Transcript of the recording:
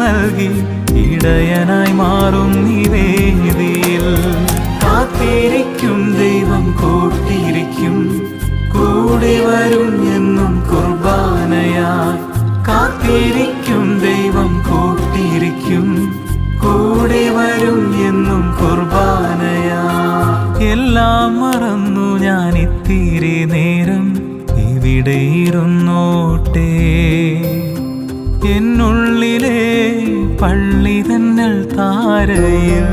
നൽകി ഇടയനായി മാറും നീ വേദിയിൽ. കാത്തിരിക്കും ദൈവം കൂട്ടിയിരിക്കും, കൂടെ വരും എന്നും കുർബാനയായി. കാത്തിരിക്കും ദൈവം കൂട്ടിയിരിക്കും, കൂടെ വരും എന്നും കുർബാനയായി. എല്ലാം മറന്നു ഞാൻ ഇത്തിരി നേരം ഇവിടെ ഇരുന്നോട്ടെ, എന്നുള്ളിലെ പള്ളി തന്നൽ താരയിൽ.